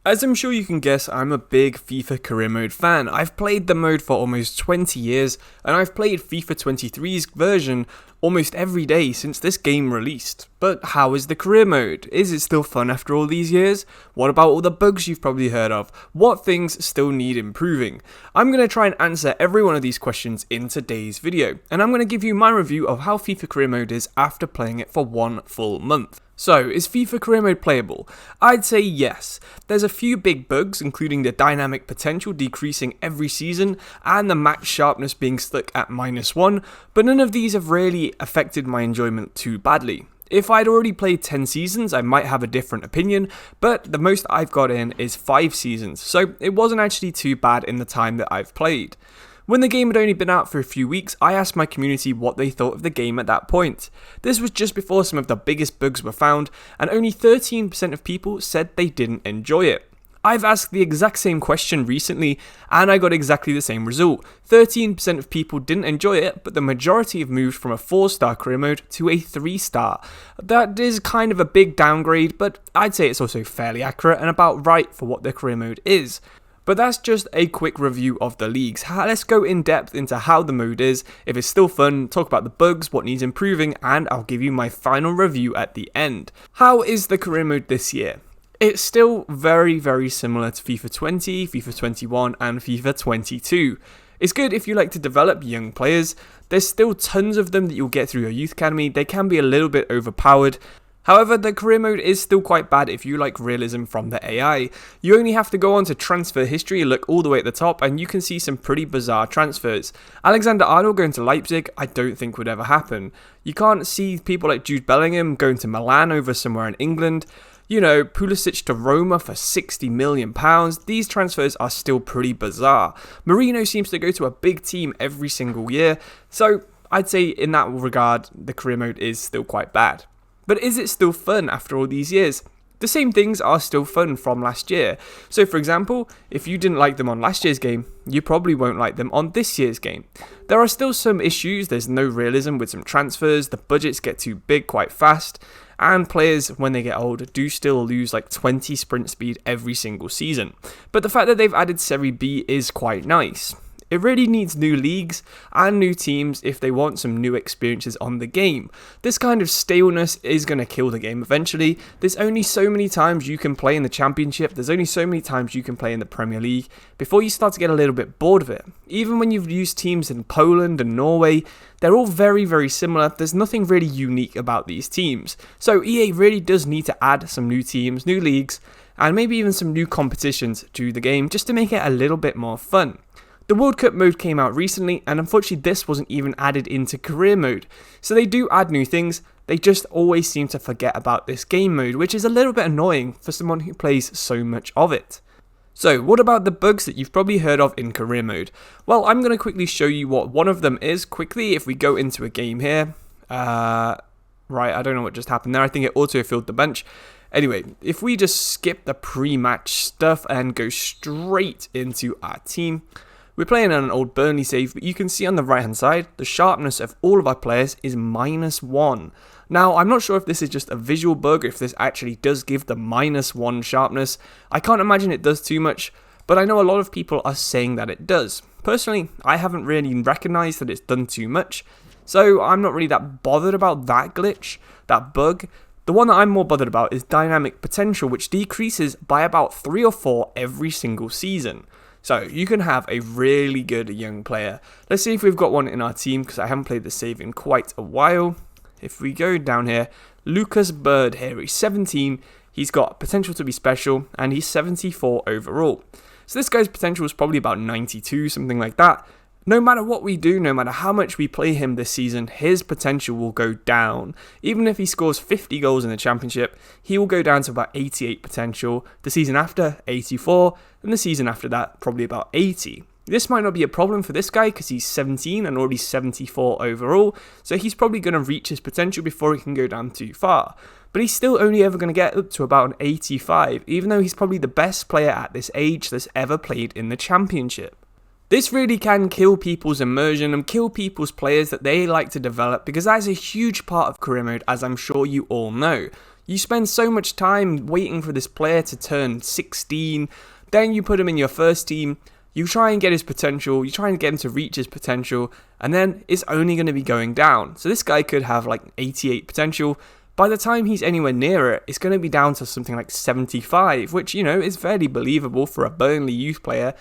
As I'm sure you can guess, I'm a big FIFA career mode fan. I've played the mode for almost 20 years, and I've played FIFA 23's version almost every day since this game released. But how is the career mode? Is it still fun after all these years? What about all the bugs you've probably heard of? What things still need improving? I'm going to try and answer every one of these questions in today's video, and I'm going to give you my review of how FIFA career mode is after playing it for one full month. So, is FIFA career mode playable? I'd say yes. There's a few big bugs, including the dynamic potential decreasing every season and the match sharpness being stuck at -1, but none of these have really affected my enjoyment too badly. If I'd already played 10 seasons, I might have a different opinion, but the most I've got in is 5 seasons, so it wasn't actually too bad in the time that I've played. When the game had only been out for a few weeks, I asked my community what they thought of the game at that point. This was just before some of the biggest bugs were found, and only 13% of people said they didn't enjoy it. I've asked the exact same question recently, and I got exactly the same result. 13% of people didn't enjoy it, but the majority have moved from a 4-star career mode to a 3-star. That is kind of a big downgrade, but I'd say it's also fairly accurate and about right for what the career mode is. But that's just a quick review of the leagues. Let's go in depth into how the mode is, if it's still fun, talk about the bugs, what needs improving, and I'll give you my final review at the end. How is the career mode this year? It's still very similar to FIFA 20, FIFA 21, and FIFA 22. It's good if you like to develop young players. There's still tons of them that you'll get through your youth academy. They can be a little bit overpowered. However, the career mode is still quite bad if you like realism from the AI. You only have to go on to transfer history, look all the way at the top, and you can see some pretty bizarre transfers. Alexander-Arnold going to Leipzig, I don't think would ever happen. You can't see people like Jude Bellingham going to Milan over somewhere in England. You know, Pulisic to Roma for £60 million. These transfers are still pretty bizarre. Mourinho seems to go to a big team every single year, so I'd say in that regard, the career mode is still quite bad. But is it still fun after all these years? The same things are still fun from last year. So for example, if you didn't like them on last year's game, you probably won't like them on this year's game. There are still some issues, there's no realism with some transfers, the budgets get too big quite fast, and players, when they get older, do still lose like 20 sprint speed every single season. But the fact that they've added Serie B is quite nice. It really needs new leagues and new teams if they want some new experiences on the game. This kind of staleness is going to kill the game eventually. There's only so many times you can play in the Championship, there's only so many times you can play in the Premier League before you start to get a little bit bored of it. Even when you've used teams in Poland and Norway, they're all very similar. There's nothing really unique about these teams. So EA really does need to add some new teams, new leagues, and maybe even some new competitions to the game just to make it a little bit more fun. The World Cup mode came out recently, and unfortunately this wasn't even added into career mode. So they do add new things, they just always seem to forget about this game mode, which is a little bit annoying for someone who plays so much of it. So what about the bugs that you've probably heard of in career mode? Well, I'm going to quickly show you what one of them is quickly if we go into a game here. Right, I don't know what just happened there, I think it auto-filled the bench. Anyway, if we just skip the pre-match stuff and go straight into our team. We're playing on an old Burnley save, but you can see on the right hand side, the sharpness of all of our players is -1. Now, I'm not sure if this is just a visual bug, or if this actually does give the -1 sharpness. I can't imagine it does too much, but I know a lot of people are saying that it does. Personally, I haven't really recognised that it's done too much, so I'm not really that bothered about that glitch, that bug. The one that I'm more bothered about is dynamic potential, which decreases by about 3 or 4 every single season. So you can have a really good young player. Let's see if we've got one in our team, because I haven't played the save in quite a while. If we go down here, Lucas Bird here, he's 17, he's got potential to be special, and he's 74 overall. So this guy's potential is probably about 92, something like that. No matter what we do, no matter how much we play him this season, his potential will go down. Even if he scores 50 goals in the Championship, he will go down to about 88 potential, the season after 84, and the season after that probably about 80. This might not be a problem for this guy because he's 17 and already 74 overall, so he's probably going to reach his potential before he can go down too far. But he's still only ever going to get up to about an 85, even though he's probably the best player at this age that's ever played in the Championship. This really can kill people's immersion and kill people's players that they like to develop, because that is a huge part of career mode, as I'm sure you all know. You spend so much time waiting for this player to turn 16, then you put him in your first team, you try and get his potential, you try and get him to reach his potential, and then it's only going to be going down. So this guy could have like 88 potential. By the time he's anywhere near it, it's going to be down to something like 75, which, you know, is fairly believable for a Burnley youth player,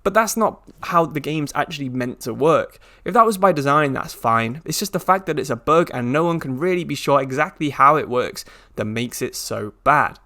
but that's not how the game's actually meant to work. If that was by design, that's fine. It's just the fact that it's a bug and no one can really be sure exactly how it works that makes it so bad.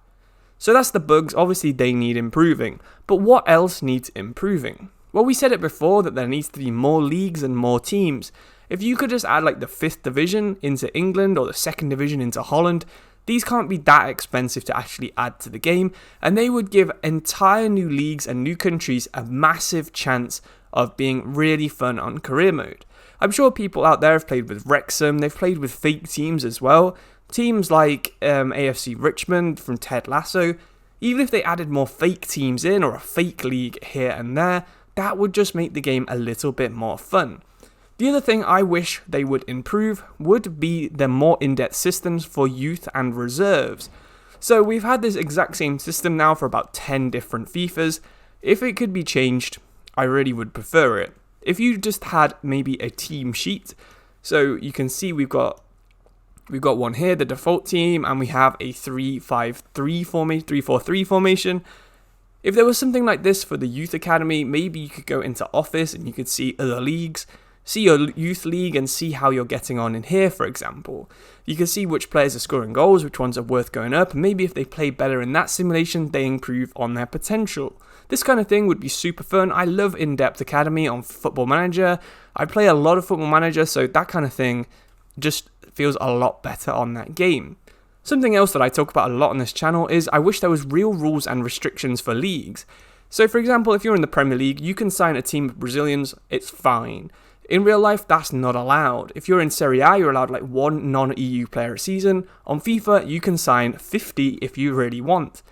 So that's the bugs. Obviously they need improving, but what else needs improving? Well, we said it before that there needs to be more leagues and more teams. If you could just add like the 5th division into England or the 2nd division into Holland, these can't be that expensive to actually add to the game, and they would give entire new leagues and new countries a massive chance of being really fun on career mode. I'm sure people out there have played with Wrexham, they've played with fake teams as well. Teams like AFC Richmond from Ted Lasso, even if they added more fake teams in or a fake league here and there, that would just make the game a little bit more fun. The other thing I wish they would improve would be the more in-depth systems for youth and reserves. So we've had this exact same system now for about 10 different FIFAs. If it could be changed, I really would prefer it. If you just had maybe a team sheet, so you can see we've got one here, the default team, and we have a 3-5-3 formation, 3-4-3 formation. If there was something like this for the youth academy, maybe you could go into Office and you could see other leagues, see your youth league and see how you're getting on in here, for example. You can see which players are scoring goals, which ones are worth going up, and maybe if they play better in that simulation, they improve on their potential. This kind of thing would be super fun. I love in-depth academy on Football Manager. I play a lot of Football Manager, so that kind of thing just feels a lot better on that game. Something else that I talk about a lot on this channel is I wish there was real rules and restrictions for leagues. So for example, if you're in the Premier League, you can sign a team of Brazilians, it's fine. In real life, that's not allowed. If you're in Serie A, you're allowed like 1 non-EU player a season. On FIFA, you can sign 50 if you really want.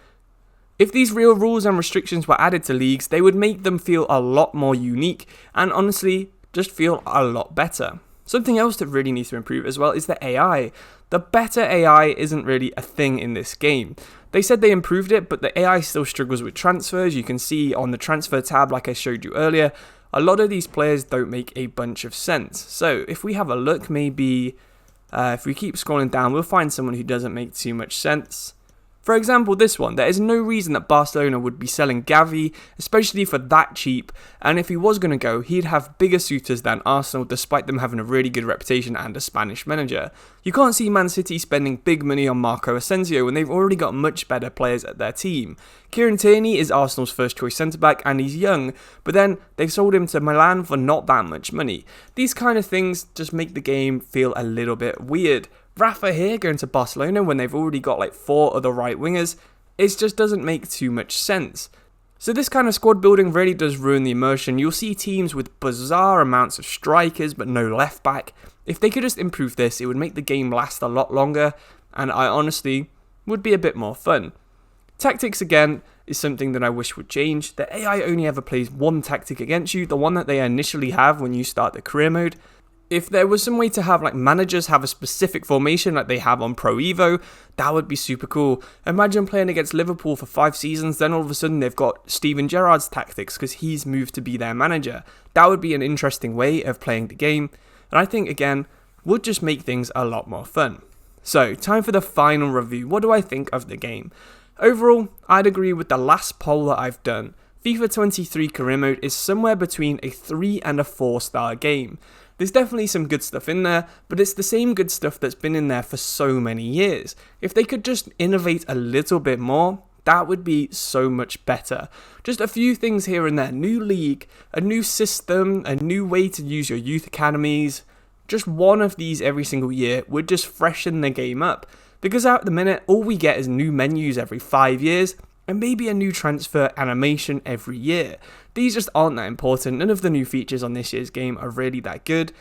If these real rules and restrictions were added to leagues, they would make them feel a lot more unique and honestly, just feel a lot better. Something else that really needs to improve as well is the AI. The better AI isn't really a thing in this game. They said they improved it, but the AI still struggles with transfers. You can see on the transfer tab, like I showed you earlier, a lot of these players don't make a bunch of sense. So if we have a look, maybe if we keep scrolling down, we'll find someone who doesn't make too much sense. For example, this one, there is no reason that Barcelona would be selling Gavi, especially for that cheap, and if he was going to go, he'd have bigger suitors than Arsenal despite them having a really good reputation and a Spanish manager. You can't see Man City spending big money on Marco Asensio when they've already got much better players at their team. Kieran Tierney is Arsenal's first choice centre-back and he's young, but then they've sold him to Milan for not that much money. These kind of things just make the game feel a little bit weird. Rafa here going to Barcelona when they've already got like 4 other right wingers, it just doesn't make too much sense. So this kind of squad building really does ruin the immersion. You'll see teams with bizarre amounts of strikers but no left back. If they could just improve this, it would make the game last a lot longer and I honestly would be a bit more fun. Tactics again is something that I wish would change. The AI only ever plays one tactic against you, the one that they initially have when you start the career mode. If there was some way to have like managers have a specific formation like they have on Pro Evo, that would be super cool. Imagine playing against Liverpool for 5 seasons, then all of a sudden they've got Steven Gerrard's tactics because he's moved to be their manager. That would be an interesting way of playing the game, and I think again, would just make things a lot more fun. So, time for the final review. What do I think of the game? Overall, I'd agree with the last poll that I've done. FIFA 23 Career Mode is somewhere between a 3 and a 4-star game. There's definitely some good stuff in there, but it's the same good stuff that's been in there for so many years. If they could just innovate a little bit more, that would be so much better. Just a few things here and there. New league, a new system, a new way to use your youth academies. Just one of these every single year would just freshen the game up. Because at the minute, all we get is new menus every 5 years, and maybe a new transfer animation every year. These just aren't that important. None of the new features on this year's game are really that good.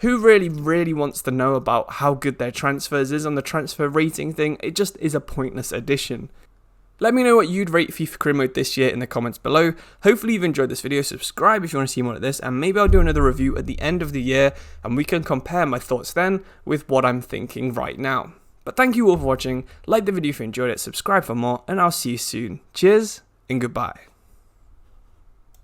Who really wants to know about how good their transfers is on the transfer rating thing? It just is a pointless addition. Let me know what you'd rate FIFA Career Mode this year in the comments below. Hopefully you've enjoyed this video. Subscribe if you want to see more of this, and maybe I'll do another review at the end of the year and we can compare my thoughts then with what I'm thinking right now. But thank you all for watching, like the video if you enjoyed it, subscribe for more, and I'll see you soon. Cheers and goodbye.